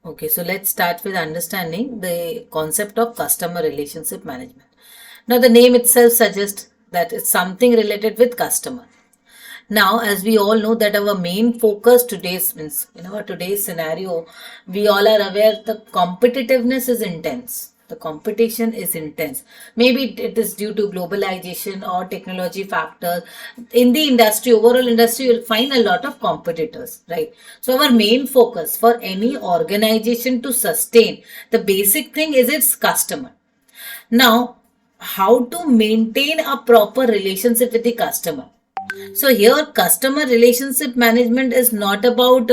Okay, so let's start with understanding the concept of customer relationship management. Now, the name itself suggests that it's something related with customer. Now, as we all know that our main focus today's means in our today's scenario, we all are aware the competitiveness is intense. The competition is intense. Maybe it is due to globalization or technology factors. In the industry, overall industry, you'll find a lot of competitors, right? So our main focus for any organization to sustain, the basic thing is its customer. Now, how to maintain a proper relationship with the customer? So here customer relationship management is not about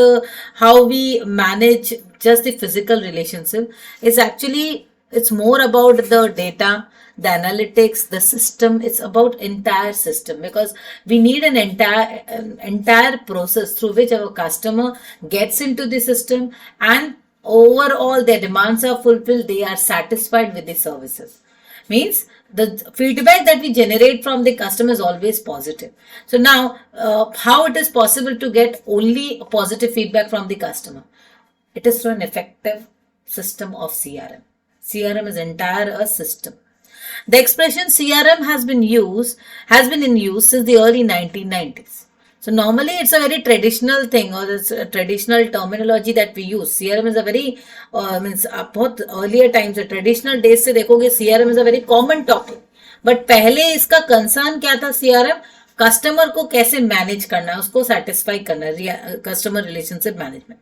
how we manage just the physical relationship. It's more about the data, the analytics, the system. It's about entire system, because we need an entire process through which our customer gets into the system, and overall their demands are fulfilled, they are satisfied with the services. Means the feedback that we generate from the customer is always positive. So now, how it is possible to get only positive feedback from the customer? It is through an effective system of CRM. CRM is entire a system. The expression CRM has been in use since the early 1990s. So normally it's a very traditional thing, or it's a traditional terminology that we use. CRM is a very means बहुत earlier times से traditional days से देखोगे CRM is a very common topic. But पहले इसका concern क्या था? CRM customer को कैसे मैनेज करना है, उसको सेटिस्फाई करना है, customer relationship management.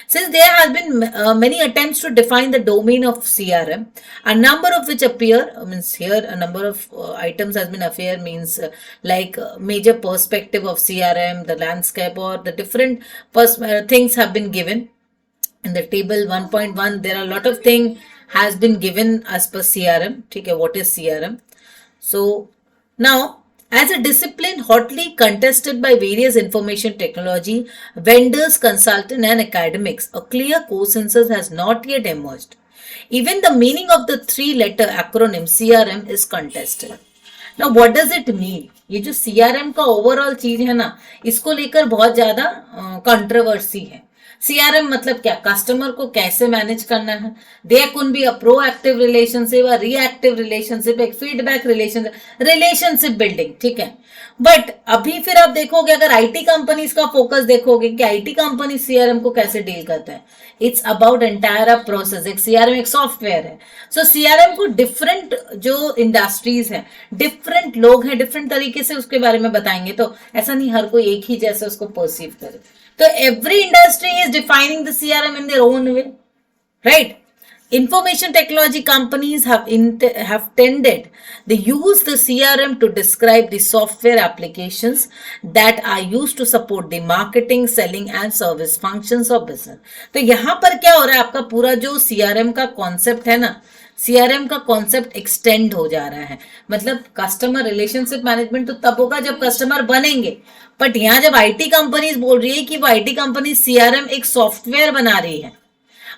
Since there has been many attempts to define the domain of CRM, a number of which appear, means here a number of items has been appear, means like major perspective of CRM, the landscape, or the different things have been given. In the table 1.1, there are a lot of things has been given as per CRM. Okay, what is CRM? So now, as a discipline hotly contested by various information technology vendors, consultants, and academics, a clear consensus has not yet emerged. Even the meaning of the three-letter acronym CRM is contested. Now, what does it mean? ये जो CRM का overall चीज है ना, इसको लेकर बहुत ज्यादा कंट्रोवर्सी है. CRM मतलब क्या? कस्टमर को कैसे मैनेज करना है. There could be a proactive relationship, a reactive relationship, एक फीडबैक रिलेशनशिप बिल्डिंग. ठीक है. बट अभी फिर आप देखोगे, अगर आईटी कंपनीज का फोकस देखोगे कि आईटी कंपनी सीआरएम को कैसे डील करता है. It's about entire process. एक सीआरएम एक सॉफ्टवेयर है. सो सीआरएम को डिफरेंट जो इंडस्ट्रीज है, डिफरेंट लोग हैं, डिफरेंट तरीके से उसके बारे में बताएंगे. तो ऐसा नहीं हर कोई एक ही जैसे उसको परसीव करे. So every industry is defining the CRM in their own way, right? Information technology companies have tended, they use the CRM to describe the software applications that are used to support the marketing, selling and service functions of business. तो यहाँ पर क्या हो रहा है, आपका पूरा जो CRM का कॉन्सेप्ट है ना, सीआरएम का कॉन्सेप्ट एक्सटेंड हो जा रहा है. मतलब कस्टमर रिलेशनशिप मैनेजमेंट तो तब होगा जब कस्टमर बनेंगे. बट यहां जब आईटी कंपनीज बोल रही है कि वो आईटी कंपनी सीआरएम एक सॉफ्टवेयर बना रही है,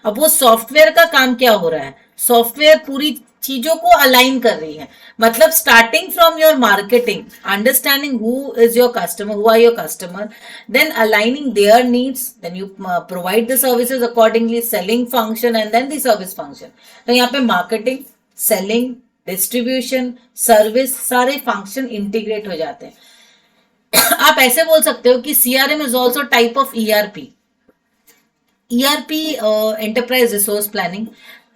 अब वो सॉफ्टवेयर का काम क्या हो रहा है? सॉफ्टवेयर पूरी चीजों को अलाइन कर रही है. मतलब starting from your marketing, understanding who is your customer, who are your customer, then aligning their needs, then you provide the services accordingly, selling function and then the service function. तो यहाँ पे marketing, selling, distribution, service, सारे function integrate हो जाते हैं. आप ऐसे बोल सकते हो कि CRM is also type of ERP. ERP enterprise resource planning,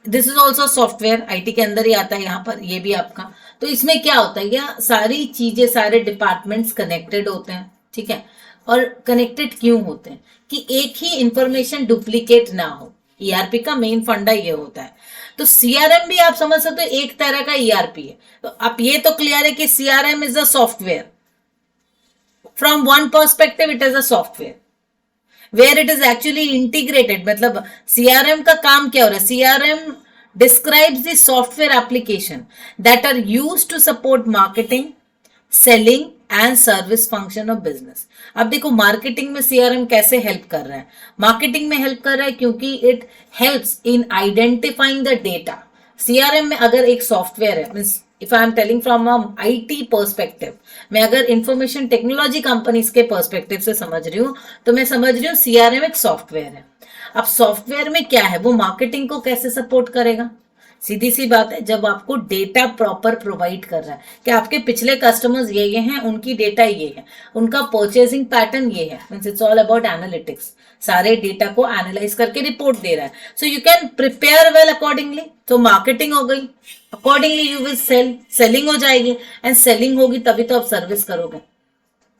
this is also software, IT के अंदर ही आता है. यहाँ पर ये भी आपका. तो इसमें क्या होता है, यह सारी चीजें, सारे डिपार्टमेंट्स कनेक्टेड होते हैं. ठीक है. और कनेक्टेड क्यों होते हैं? कि एक ही इंफॉर्मेशन डुप्लीकेट ना हो. ईआरपी का मेन फंडा ये होता है. तो सीआरएम भी आप समझ सकते हो एक तरह का ईआरपी है. तो आप ये तो क्लियर है कि CRM is a software. From one perspective, it is a software where it is actually integrated. मतलब CRM का काम क्या हो रहा है? CRM describes the software application that are used to support marketing, selling and service function of business. अब देखो marketing में CRM कैसे हेल्प कर रहा है? मार्केटिंग में हेल्प कर रहा है क्योंकि it helps in identifying the data. CRM में अगर एक सॉफ्टवेयर है, means if I am telling from IT perspective, मैं अगर इंफॉर्मेशन टेक्नोलॉजी कंपनीज के पर्सपेक्टिव से समझ रही हूँ तो मैं समझ रही हूँ CRM एक सॉफ्टवेयर है। अब सॉफ्टवेयर में क्या है, वो मार्केटिंग को कैसे सपोर्ट करेगा? सीधी सी बात है, जब आपको डेटा प्रॉपर प्रोवाइड कर रहा है कि आपके पिछले कस्टमर्स ये हैं, उनकी डेटा ये है, उनका परचेसिंग पैटर्न ये है, means it's all about analytics, सारे डेटा को एनालाइज करके रिपोर्ट दे रहा है, so you can prepare well accordingly. तो मार्केटिंग हो गई, accordingly you will sell, selling हो जाएगी, एंड सेलिंग होगी तभी तो आप सर्विस करोगे।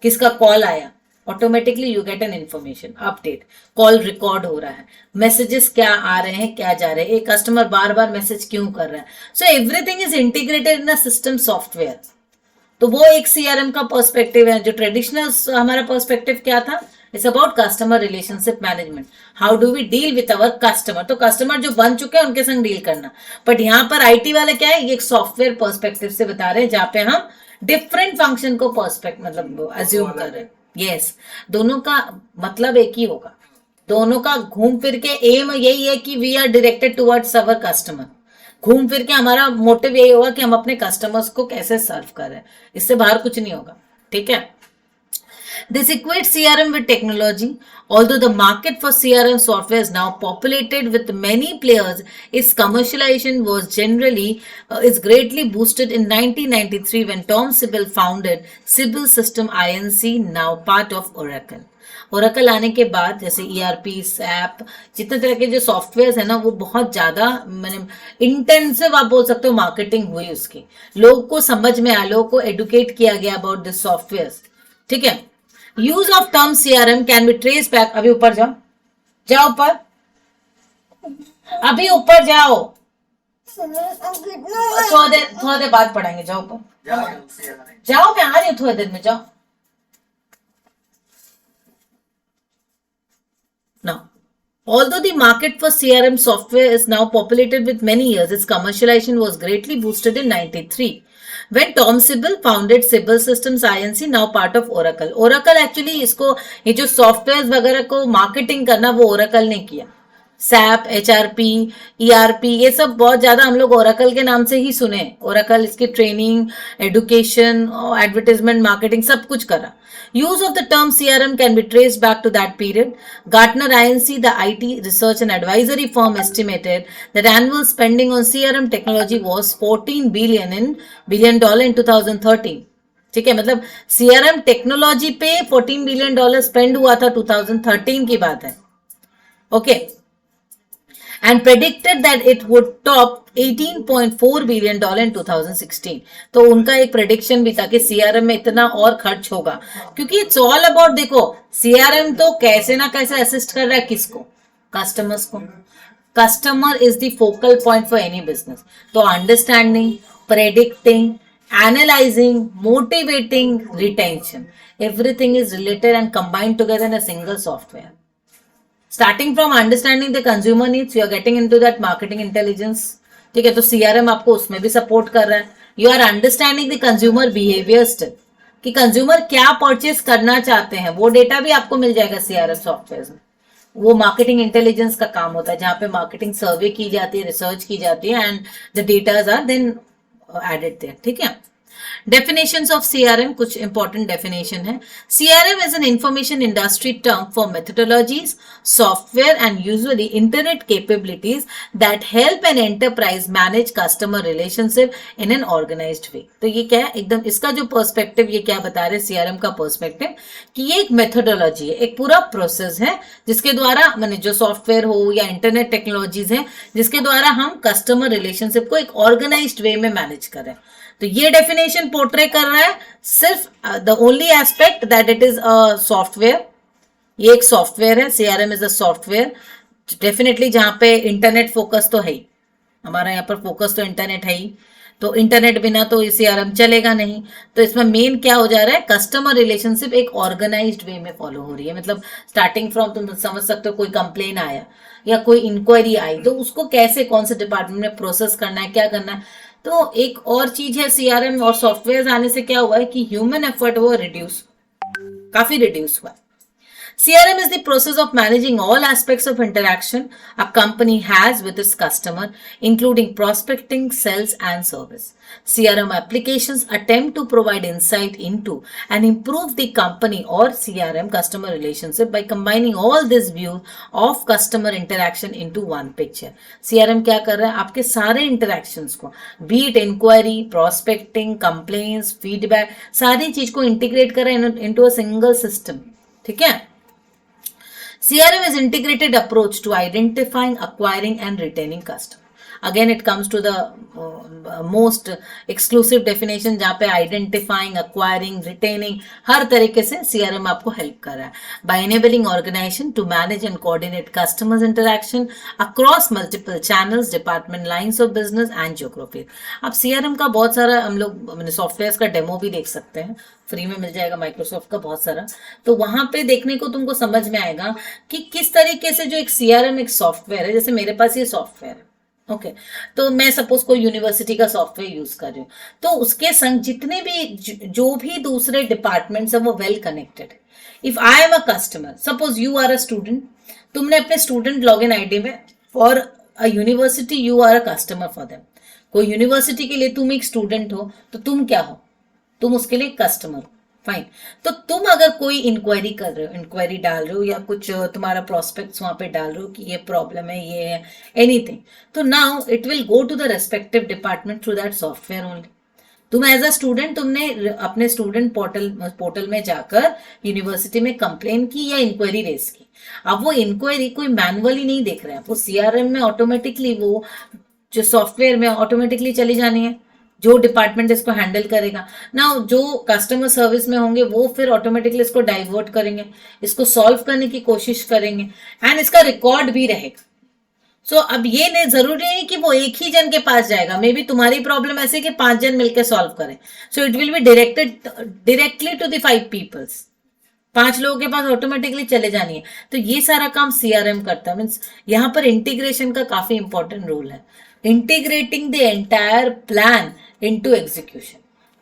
किसका कॉल आया, automatically you get an information update, call record हो रहा है, मैसेजेस क्या आ रहे हैं, क्या जा रहे हैं, एक कस्टमर बार बार मैसेज क्यों कर रहा है, so everything is integrated in a system software. तो वो एक CRM का पर्सपेक्टिव है। जो ट्रेडिशनल हमारा पर्सपेक्टिव क्या था, it's about customer relationship management, how do we deal with our customer. तो कस्टमर जो बन चुके हैं उनके संग डील करना, बट यहाँ पर IT वाले क्या है, ये एक सॉफ्टवेयर पर्सपेक्टिव से बता रहे हैं जहां पे हम डिफरेंट फंक्शन को पर्सपेक्ट मतलब अज्यूम कर रहे हैं। यस, दोनों का मतलब एक ही होगा, दोनों का घूम फिर के एम यही है कि we are directed towards our customer. घूम फिर के हमारा मोटिव यही होगा कि हम अपने कस्टमर्स को कैसे सर्व कर रहे हैं, इससे बाहर कुछ नहीं होगा। ठीक है, this equates CRM with technology. Although the market for CRM software is now populated with many players, its commercialization was generally is greatly boosted in 1993 when Tom Siebel founded Siebel System Inc., now part of Oracle. Oracle आने के बाद जैसे ERP, SAP, जितने तरह के जो software है ना, वो बहुत ज्यादा मैंने इंटेंसिव आप बोल सकते हो मार्केटिंग हुई उसकी, लोगों को समझ में आया, लोगों को एडुकेट किया गया अबाउट दिस सॉफ्टवेयर। ठीक है, use of term CRM can be trace back, अभी ऊपर जाओ, जाओ ऊपर, अभी ऊपर जाओ, थोड़ा देर बाद पढ़ाएंगे, जाओ ऊपर, जाओ, मैं आ रही हूँ थोड़ी देर में, जाओ। Now, although the market for CRM software is now populated with many years, its commercialization was greatly boosted in 93 when Tom Siebel founded Siebel Systems Inc., now part of Oracle. Oracle actually इसको ये जो software वगैरह को marketing करना वो Oracle ने किया। SAP, HRP, ERP, ये सब बहुत ज्यादा हम लोग ओरेकल के नाम से ही सुने। ओरेकल इसकी ट्रेनिंग, एडुकेशन, एडवर्टाइजमेंट, मार्केटिंग सब कुछ करा। Use of the term CRM can be traced back to that period. Gartner Inc., the IT research and advisory firm, estimated that annual spending on CRM technology was $14 billion in 2013. ठीक है, मतलब CRM technology पे $14 billion spend हुआ था, 2013 की बात है। Okay, and predicted that it would top $18.4 billion in 2016. तो उनका एक प्रेडिक्शन भी था कि CRM में इतना और खर्च होगा, क्योंकि इट्स ऑल अबाउट, देखो CRM तो कैसे ना कैसे असिस्ट कर रहा है किसको, कस्टमर्स को। Customer is the focal point for any business. तो understanding, predicting, analysing, motivating, retention, everything is related and combined together in a single software. Starting from understanding the consumer needs, you are getting into that marketing intelligence. ठीक है, तो CRM आपको उसमें भी support कर रहा है। You are understanding the consumer behaviour still, कि कंज्यूमर क्या परचेस करना चाहते हैं, वो डेटा भी आपको मिल जाएगा CRM सॉफ्टवेयर में। वो मार्केटिंग इंटेलिजेंस का काम होता है, जहां पे मार्केटिंग सर्वे की जाती है, रिसर्च की जाती है, and the datas are then added there. ठीक है, Definitions of CRM, कुछ important definition है। CRM is an information industry term for methodologies, software and usually internet capabilities that help an enterprise manage customer relationship in an organized way. तो ये क्या है, एकदम इसका जो पर्सपेक्टिव ये क्या बता रहे हैं CRM का पर्सपेक्टिव, कि ये एक मेथोडोलॉजी है, एक पूरा प्रोसेस है जिसके द्वारा माने जो सॉफ्टवेयर हो या इंटरनेट टेक्नोलॉजीज है जिसके द्वारा हम कस्टमर रिलेशनशिप को एक ऑर्गेनाइज्ड वे में मैनेज करें। तो ये डेफिनेशन पोर्ट्रे कर रहा है सिर्फ the only aspect that it is a software. ये एक सॉफ्टवेयर है, CRM is a software definitely, जहां पे इंटरनेट फोकस तो है ही, हमारा यहाँ पर फोकस तो इंटरनेट है ही, तो इंटरनेट बिना तो CRM चलेगा नहीं। तो इसमें मेन क्या हो जा रहा है, कस्टमर रिलेशनशिप एक ऑर्गेनाइज्ड वे में फॉलो हो रही है। मतलब स्टार्टिंग फ्रॉम, तुम समझ सकते हो, कोई कंप्लेन आया या कोई इंक्वायरी आई तो उसको कैसे, कौन से डिपार्टमेंट में प्रोसेस करना है, क्या करना है। तो एक और चीज है, CRM और सॉफ्टवेयर आने से क्या हुआ है कि ह्यूमन एफर्ट वो रिड्यूस, काफी रिड्यूस हुआ है। CRM is the process of managing all aspects of interaction a company has with its customer, including prospecting, sales, and service. CRM applications attempt to provide insight into and improve the company or CRM customer relationship by combining all these views of customer interaction into one picture. CRM क्या कर रहा है, आपके सारे interactions को, be it enquiry, prospecting, complaints, feedback, सारी चीज को इंटीग्रेट कर रहा है इनटू अ सिंगल सिस्टम. ठीक है. CRM is integrated approach to identifying, acquiring and retaining customer. Again it comes to the most exclusive definition जहाँ पे identifying, acquiring, retaining हर तरीके से CRM आपको help कर रहा है by enabling organization to manage and coordinate customers interaction across multiple channels, department lines of business and geography. अब CRM का बहुत सारा हम लोग सॉफ्टवेयर का डेमो भी देख सकते हैं, फ्री में मिल जाएगा माइक्रोसॉफ्ट का बहुत सारा. तो वहां पे देखने को तुमको समझ में आएगा कि किस तरीके से जो एक CRM एक सॉफ्टवेयर है, जैसे मेरे पास ये सॉफ्टवेयर है. ओके तो मैं सपोज कोई यूनिवर्सिटी का सॉफ्टवेयर यूज कर रही हूँ, तो उसके संग जितने भी जो भी दूसरे डिपार्टमेंट्स है वो वेल कनेक्टेड है. If I am a customer, suppose you are a student, तुमने अपने स्टूडेंट लॉगिन आईडी में for a university you are a customer for them. कोई यूनिवर्सिटी के लिए तुम एक स्टूडेंट हो तो तुम क्या हो, तुम उसके लिए कस्टमर हो. फाइन. तो तुम अगर कोई इंक्वायरी कर रहे हो, इंक्वायरी डाल रहे हो या कुछ तुम्हारा प्रोस्पेक्ट्स वहां पे डाल रहे हो कि ये प्रॉब्लम है, ये है, एनीथिंग, तो now it will go to the respective department through that software only. तुम एज अ स्टूडेंट तुमने अपने स्टूडेंट पोर्टल में जाकर यूनिवर्सिटी में कंप्लेन की या इंक्वायरी रेज की. अब वो इंक्वायरी कोई मैनुअली नहीं देख रहे हैं, वो CRM में ऑटोमेटिकली वो जो सॉफ्टवेयर में ऑटोमेटिकली चली जानी है, जो डिपार्टमेंट इसको हैंडल करेगा ना, जो कस्टमर सर्विस में होंगे वो फिर ऑटोमेटिकली इसको डाइवर्ट करेंगे, इसको सॉल्व करने की कोशिश करेंगे एंड इसका रिकॉर्ड भी रहेगा. सो अब ये नहीं जरूरी है कि वो एक ही जन के पास जाएगा, मे बी तुम्हारी प्रॉब्लम ऐसे कि 5 जन मिलकर सॉल्व करें. So it will be directly to the 5 peoples. 5 लोगों के पास ऑटोमेटिकली चले जानी है. तो ये सारा काम CRM करता है. मीन्स यहाँ पर इंटीग्रेशन का काफी इंपॉर्टेंट रोल है. Integrating the entire plan into execution.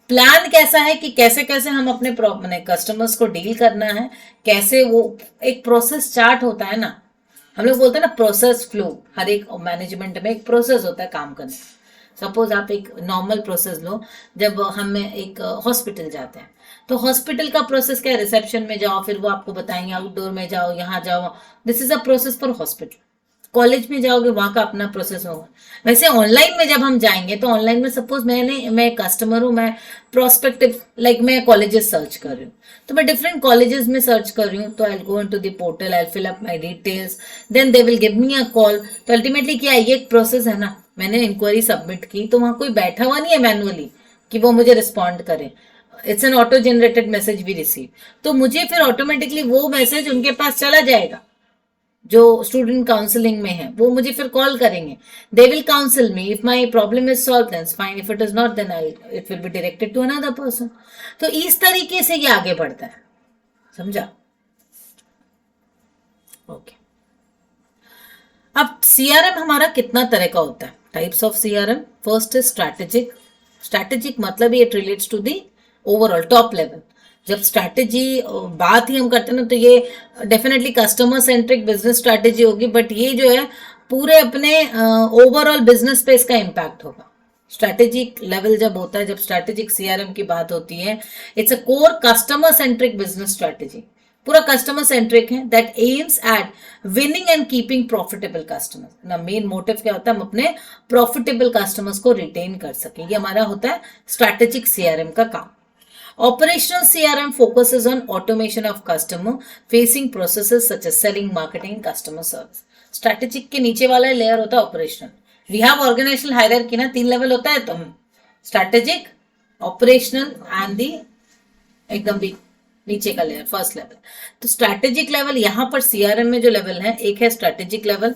Plan कैसा है कि कैसे कैसे हम अपने कस्टमर्स को डील करना है, कैसे वो एक प्रोसेस चार्ट होता है ना, हम लोग बोलते हैं ना प्रोसेस फ्लो. हर एक मैनेजमेंट में एक प्रोसेस होता है काम करने. सपोज आप एक नॉर्मल प्रोसेस लो, जब हम एक हॉस्पिटल जाते हैं तो हॉस्पिटल का प्रोसेस क्या है, रिसेप्शन में जाओ, फिर वो आपको बताएंगे आउटडोर में जाओ, यहाँ जाओ. This is a process for hospital. College में जाओगे वहां का अपना प्रोसेस होगा. वैसे ऑनलाइन में जब हम जाएंगे तो ऑनलाइन में सपोज मैं कस्टमर हूँ, मैं प्रोस्पेक्टिव मैं कॉलेजेस सर्च कर रही हूँ, तो मैं डिफरेंट कॉलेजेस में सर्च कर रही हूँ. तो I go into the portal, I fill up my details, then they will give me a call. तो अल्टीमेटली क्या है, ये एक प्रोसेस है ना. मैंने इंक्वायरी सबमिट की तो वहां कोई बैठा हुआ नहीं है मैनुअली कि वो मुझे रिस्पॉन्ड करे. It's an auto generated message we receive. तो मुझे फिर ऑटोमेटिकली वो मैसेज उनके पास चला जाएगा जो स्टूडेंट काउंसलिंग में है, वो मुझे फिर कॉल करेंगे. They will counsel me. If my problem is solve then fine, if it is not then it will be directed to another person. तो इस तरीके से ये आगे बढ़ता है. समझा? ओके. अब CRM हमारा कितना तरह का होता है? Types of CRM. First is strategic. Strategic मतलब it relates to the overall top level. जब स्ट्रैटेजी बात ही हम करते हैं ना, तो ये definitely customer centric business strategy होगी, बट ये जो है पूरे अपने ओवरऑल बिजनेस पे इसका इम्पैक्ट होगा. स्ट्रैटेजिक लेवल जब होता है, जब स्ट्रैटेजिक CRM की बात होती है, it's a core customer centric business strategy. पूरा कस्टमर सेंट्रिक है, that aims at winning and keeping profitable customers. ना मेन मोटिव क्या होता है, हम अपने प्रॉफिटेबल कस्टमर्स को रिटेन कर सके. ये हमारा होता है स्ट्रैटेजिक CRM का काम. Operational CRM focuses on automation of customer facing processes such as selling, marketing, customer service. Strategic के नीचे वाला लेयर होता है operational. We have organisational hierarchy ना, 3 लेवल होता है. तो स्ट्रैटेजिक, ऑपरेशनल एंड दी एकदम भी नीचे का लेयर, फर्स्ट लेवल. तो स्ट्रैटेजिक लेवल यहाँ पर CRM में जो लेवल है, एक है स्ट्रैटेजिक लेवल.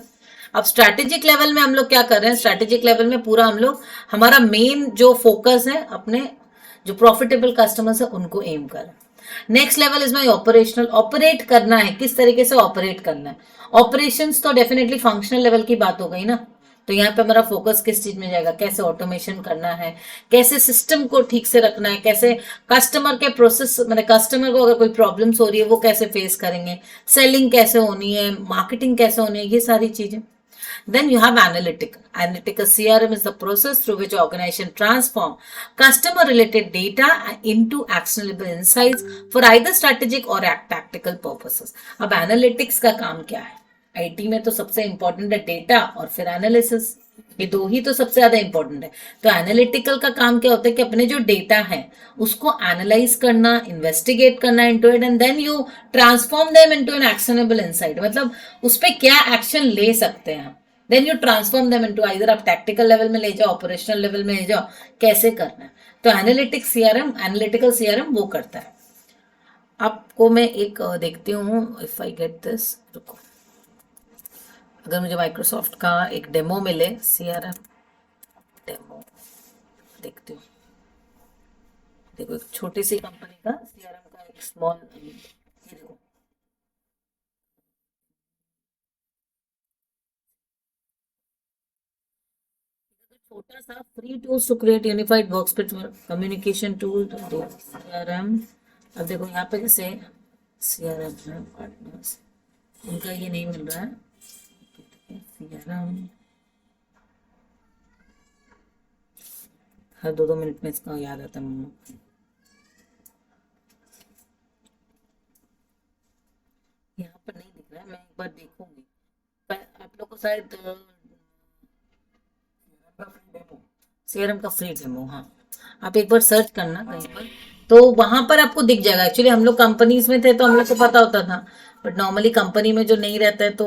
अब स्ट्रैटेजिक लेवल में हम लोग क्या कर रहे हैं, स्ट्रैटेजिक लेवल में पूरा हम लोग हमारा मेन जो फोकस है अपने जो प्रॉफिटेबल कस्टमर्स है उनको एम कर. Next level is my operational. Operate करना है, किस तरीके से ऑपरेट करना है. ऑपरेशंस तो डेफिनेटली फंक्शनल लेवल की बात हो गई ना, तो यहाँ पे हमारा फोकस किस चीज में जाएगा, कैसे ऑटोमेशन करना है, कैसे सिस्टम को ठीक से रखना है, कैसे कस्टमर के प्रोसेस, मतलब कस्टमर को अगर कोई प्रॉब्लम्स हो रही है वो कैसे फेस करेंगे, सेलिंग कैसे होनी है, मार्केटिंग कैसे होनी है, ये सारी चीजें. Then you have analytical. Analytical CRM is the process through which organization transform customer related data into actionable insights for either strategic or tactical purposes. अब analytics का काम क्या है? आईटी में तो सबसे इंपॉर्टेंट है डेटा और फिर एनालिसिस, ये दो ही तो सबसे ज्यादा इंपॉर्टेंट है. तो एनालिटिकल का काम क्या होता है कि अपने जो डेटा है उसको एनालाइज करना, इन्वेस्टिगेट करना into it, and then you transform them into an actionable insight. मतलब उस पर क्या एक्शन ले सकते हैं, then you transform them into, either आप टैक्टिकल लेवल में ले जाओ, ऑपरेशनल लेवल में ले जाओ, कैसे करना है. तो एनालिटिक्स सीआरएम, एनालिटिकल सीआरएम वो करता है. आपको मैं एक देखती हूँ, इफ आई गेट दिस, रुको, अगर मुझे माइक्रोसॉफ्ट का एक डेमो मिले, सीआरएम डेमो देखती हूँ. देखो एक छोटी सी कंपनी का सीआरएम का एक स्मॉल, ये देखो छोटा सा free tools to create unified workspace communication tool CRM. अब देखो यहाँ पे जैसे सीआरएम है पार्टनर्स, उनका ये नहीं मिल रहा है सीआरएम. हर 2-2 मिनट में इसका याद आता है मम्मा. यहाँ पर नहीं दिख रहा है, मैं एक बार देखूंगी. पर आप लोग को शायद सीआरएम का फ्री डेमो, हाँ आप एक बार सर्च करना कहीं पर, तो वहां पर आपको दिख जाएगा. एक्चुअली हम लोग कंपनीज में थे तो हम लोग को पता होता था, बट नॉर्मली कंपनी में जो नहीं रहता है तो